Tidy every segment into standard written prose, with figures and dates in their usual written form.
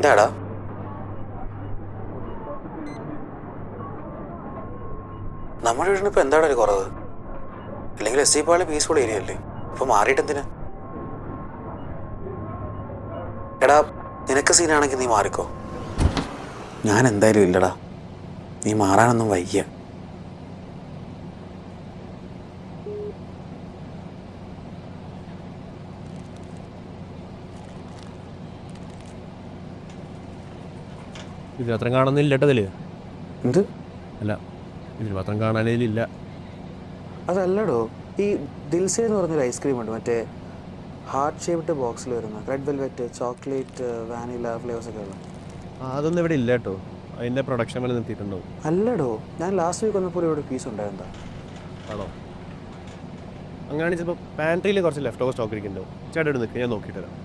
എന്താടാ? നമ്മുടെ വീടിന് ഇപ്പൊ എന്താടാ ഒരു കുറവ്? അല്ലെങ്കിൽ എസ് സി പാളി പീസ്ഫുൾ ഏരിയ അല്ലേ? ഇപ്പൊ മാറിയിട്ട് എന്തിനാ? എടാ, നിനക്ക് സീനാണെങ്കിൽ നീ മാറിക്കോ. ഞാൻ എന്തായാലും ഇല്ലടാ. നീ മാറാനൊന്നും വയ്യ. ഇതിന് പത്രം കാണുന്നില്ല കേട്ടോ ഇതില്. എന്ത്? അല്ല, ഇതിന് പത്രം കാണാനില്ല. അതല്ലടോ, ഈ ദിൽസെ എന്ന് പറഞ്ഞൊരു ഐസ്ക്രീം ഉണ്ട്, മറ്റേ ഹാർട്ട് ഷേപ്ഡ് ബോക്സിൽ വരുന്ന red velvet, chocolate, vanilla flavours ഒക്കെ ഉള്ള. അതൊന്നും ഇവിടെ ഇല്ല കേട്ടോ. അതിൻ്റെ പ്രൊഡക്ഷൻ വരെ നിർത്തിയിട്ടുണ്ടാവും. അല്ലടോ, ഞാൻ ലാസ്റ്റ് വീക്ക് വന്നപ്പോൾ ഇവിടെ പീസ് ഉണ്ടായിരുന്നോ? ആണോ? അങ്ങനെയാണെങ്കിൽ ചിലപ്പോൾ പാൻട്രിയിൽ കുറച്ച് ലെഫ്റ്റ് ഓവർ സ്റ്റോക്ക് ഇരിക്കുന്നുണ്ടാവും. ചേട്ടാ ഇവിടെ നിൽക്കുക, ഞാൻ നോക്കിയിട്ട് തരാം.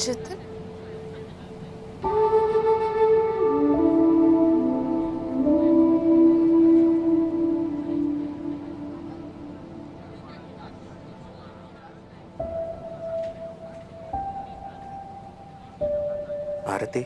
Cidden? ആരത്തി?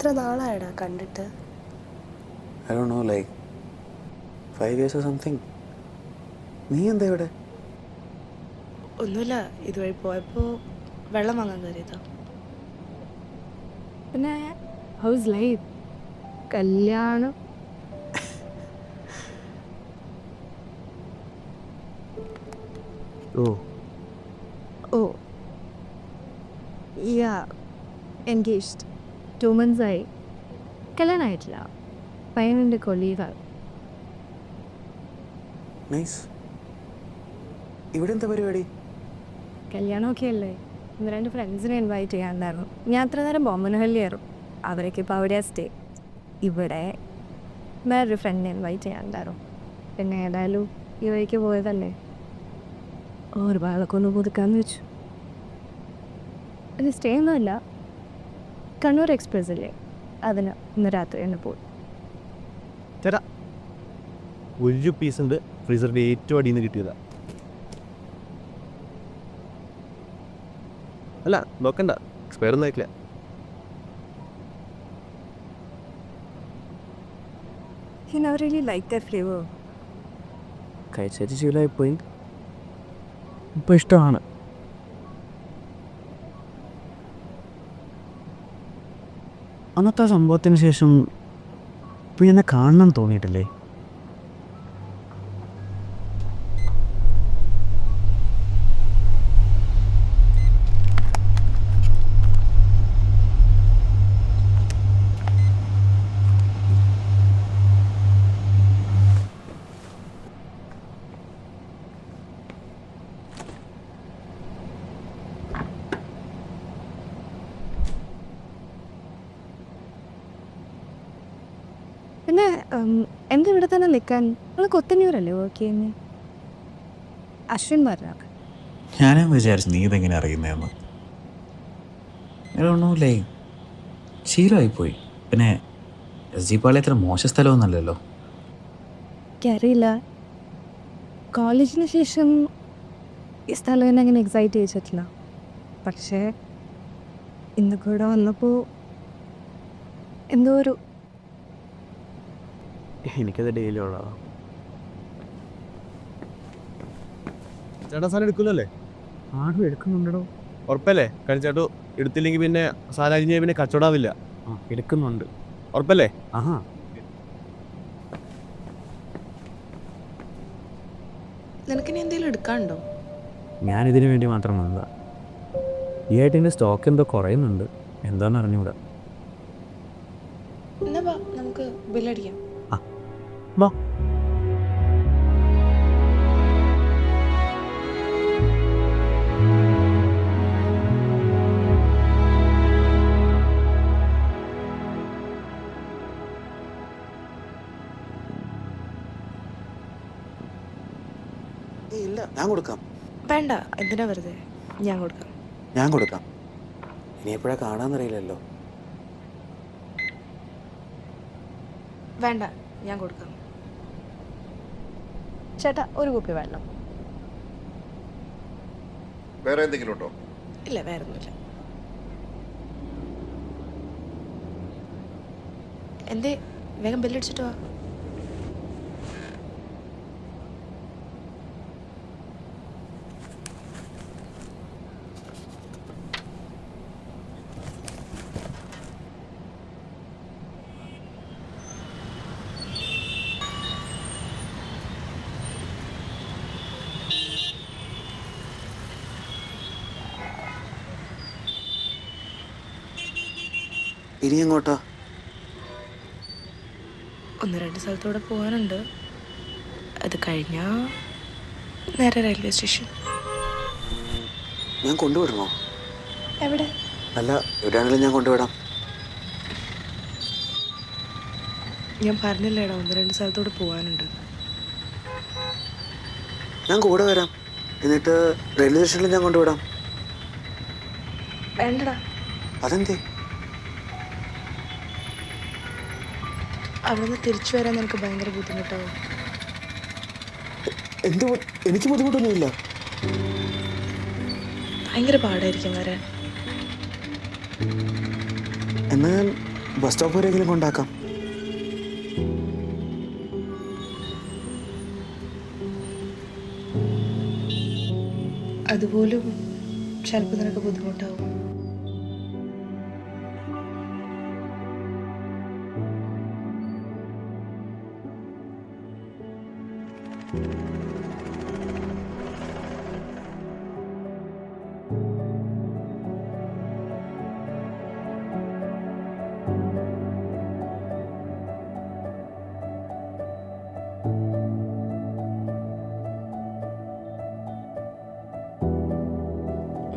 എത്ര നാളായടാ കണ്ടിട്ട്? I don't know, like 5 years or something. നീ എന്താ ഇവിടെ? ഒന്നുമില്ല, ഇതുവഴി പോയപ്പോൾ വെള്ളം വാങ്ങാൻ കയറിയതാ. പിന്നെ ഹൗസ് ലൈഫ്, കല്യാണം. ഓ യാ, എൻഗേജ്ഡ് 2 months ആയി. കല്യാണമായിട്ടില്ല. പയ്യനുണ്ട്, കൊളീഗാണ്. നൈസ്. ഇവിടെ എന്താ പരിപാടി? കല്യാണമൊക്കെ അല്ലേ, 1-2 ഫ്രണ്ട്സിനെ ഇൻവൈറ്റ് ചെയ്യാനുണ്ടായിരുന്നു. ഞാൻ അത്ര നേരം ബൊമ്മനഹള്ളിയായിരുന്നു. അവരൊക്കെ ഇപ്പോൾ അവിടെയാണ് സ്റ്റേ. ഇവിടെ വേറൊരു ഫ്രണ്ടിനെ ഇൻവൈറ്റ് ചെയ്യാനുണ്ടായിരുന്നു. പിന്നെ ഏതായാലും ഈ വഴിക്ക് പോയതല്ലേ, ഒരു ഭാഗമൊക്കെ ഒന്ന് പുതുക്കാന്ന് വെച്ചു. ഇത് സ്റ്റേ ഒന്നുമല്ല, കണ്ണൂർ എക്സ്പ്രസ് അല്ലേ, അതിന് ഇന്ന് രാത്രി തന്നെ പോയി. ചേട്ടാ, ഒരു പീസ് ഉണ്ട്, ഫ്രീസറിൻ്റെ ഏറ്റവും അടിയിൽ നിന്ന് കിട്ടിയതാ. അല്ല, നോക്കണ്ട, എക്സ്പയർ ഒന്നും ആയിട്ടില്ല. You never really liked that flavor. കഴിച്ചിട്ട് ശീലമായിപ്പോയി. ഇപ്പം ഇഷ്ടമാണ്. അന്നത്തെ സംഭവത്തിന് ശേഷം ഇപ്പം എന്നെ കാണണം തോന്നിയിട്ടില്ലേ? പിന്നെ എന്താ ഇവിടെ തന്നെ നിൽക്കാൻ? നിങ്ങൾ കൊത്തന്നൂരല്ലേ വർക്ക് ചെയ്യുന്നത്? അശ്വിൻ പറഞ്ഞ. ഞാനും വിചാരിച്ചു നീ ഇതെങ്ങനെ അറിയുന്നതെന്ന്. ഒന്നുമില്ലേ, ശീലമായിപ്പോയി. പിന്നെ എസ് ജി പാളി അത്ര മോശ സ്ഥലമൊന്നുമല്ലല്ലോ. എനിക്കറിയില്ല, കോളേജിന് ശേഷം ഈ സ്ഥലം എന്നെ അങ്ങനെ എക്സൈറ്റ് ചെയ്യിച്ചിട്ടില്ല. പക്ഷേ ഇന്ന് കൂടെ വന്നപ്പോൾ എന്തോ ഒരു എനിക്കത് ഡെയിലി ഉള്ളതാ. ചേട്ടാ സാധനം എടുക്കുന്നല്ലേ? ആടും എടുക്കുന്നുണ്ടോ? ഉറപ്പല്ലേ? കാരണം ചേട്ടു എടുത്തില്ലെങ്കിൽ പിന്നെ സാധനം അരിഞ്ഞാൽ പിന്നെ കച്ചവടാവില്ല. എടുക്കുന്നുണ്ട്. ഉറപ്പല്ലേ? ആഹാ. നിനക്കിനി എന്തെങ്കിലും എടുക്കാനുണ്ടോ? ഞാനിതിനു വേണ്ടി മാത്രം വന്നതാണ്. ഈ ആയിട്ട് സ്റ്റോക്ക് എന്തോ കുറയുന്നുണ്ട്, എന്താണെന്ന് അറിഞ്ഞുകൂടാ. എന്നാ വാ നമുക്ക് ബില്ലടിക്കാം. വാ. ഇല്ല, ഞാൻ കൊടുക്കാം. വേണ്ട, എന്തിനാ വെറുതെ, ഞാൻ കൊടുക്കാം. ഞാൻ കൊടുക്കാം. ഇനി എപ്പോഴാ കാണാന്നറിയില്ലല്ലോ. വേണ്ട, ഞാൻ കൊടുക്കാം. ചേട്ടാ ഒരു കുപ്പി വെള്ളം. വേറെ എന്തെങ്കിലും ഉണ്ടോ? ഇല്ല, വേറെ ഒന്നുമില്ല. എന്തേ, വേഗം ബില്ലടിച്ചിട്ട് വാ. ഇനി എങ്ങോട്ടാ? 1-2 സ്ഥലത്തൂടെ പോകാനുണ്ട്. അത് കഴിഞ്ഞാൽ നേരെ റെയിൽവേ സ്റ്റേഷൻ. ഞാൻ കൊണ്ടുവിടണോ? എവിടെ? അല്ല, എവിടെയാണെങ്കിലും ഞാൻ കൊണ്ടുവിടാം. ഞാൻ പറഞ്ഞില്ലേടാ, 1-2 സ്ഥലത്തൂടെ പോകാനുണ്ട്. ഞാൻ കൂടെ വരാം. എന്നിട്ട് റെയിൽവേ സ്റ്റേഷനിൽ ഞാൻ കൊണ്ടുവിടാം. വേണ്ടടാ. അതെന്തേ? അവിടെ നിന്ന് തിരിച്ചു വരാൻ നിനക്ക് ഭയങ്കര ബുദ്ധിമുട്ടാവും. എനിക്ക് ബുദ്ധിമുട്ടൊന്നുമില്ല. ഭയങ്കര പാടായിരിക്കും വരാൻ. എന്നാ ഞാൻ ബസ് സ്റ്റോപ്പ് വരെയെങ്കിലും കൊണ്ടാക്കാം. അതുപോലും ചിലപ്പോൾ നിനക്ക് ബുദ്ധിമുട്ടാവും.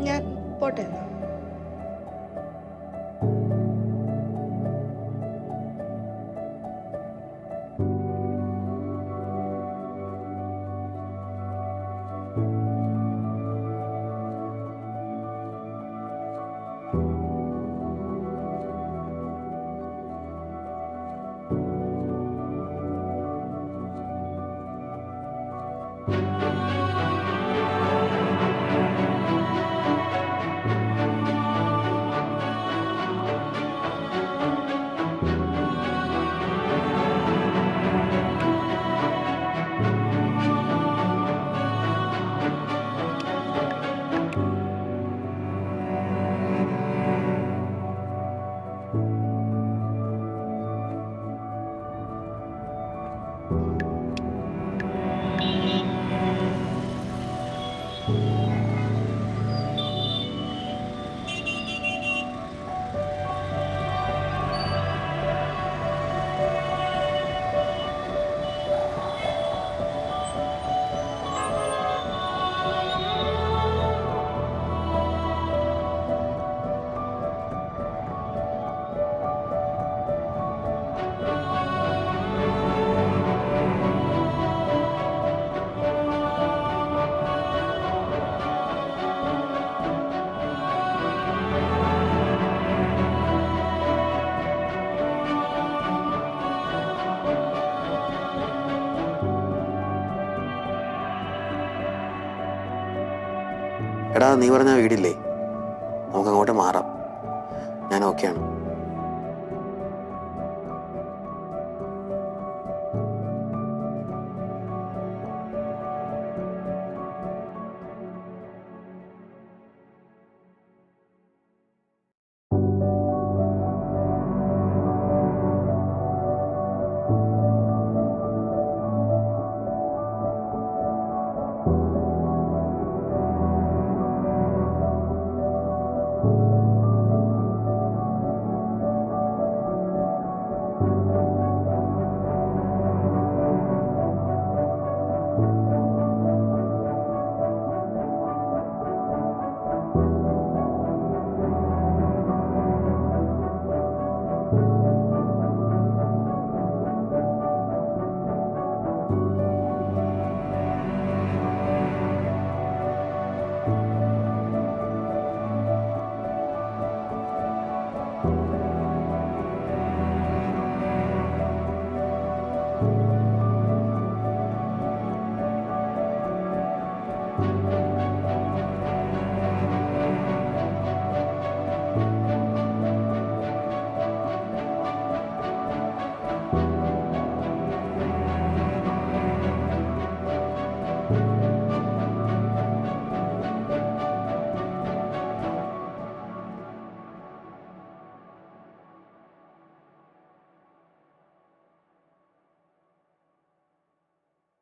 ഞാൻ പോട്ടെ എന്നാ. എടാ, നീ പറഞ്ഞ വീടില്ലേ, നമുക്ക് അങ്ങോട്ട് മാറാം. ഞാൻ ഓക്കെയാണ്.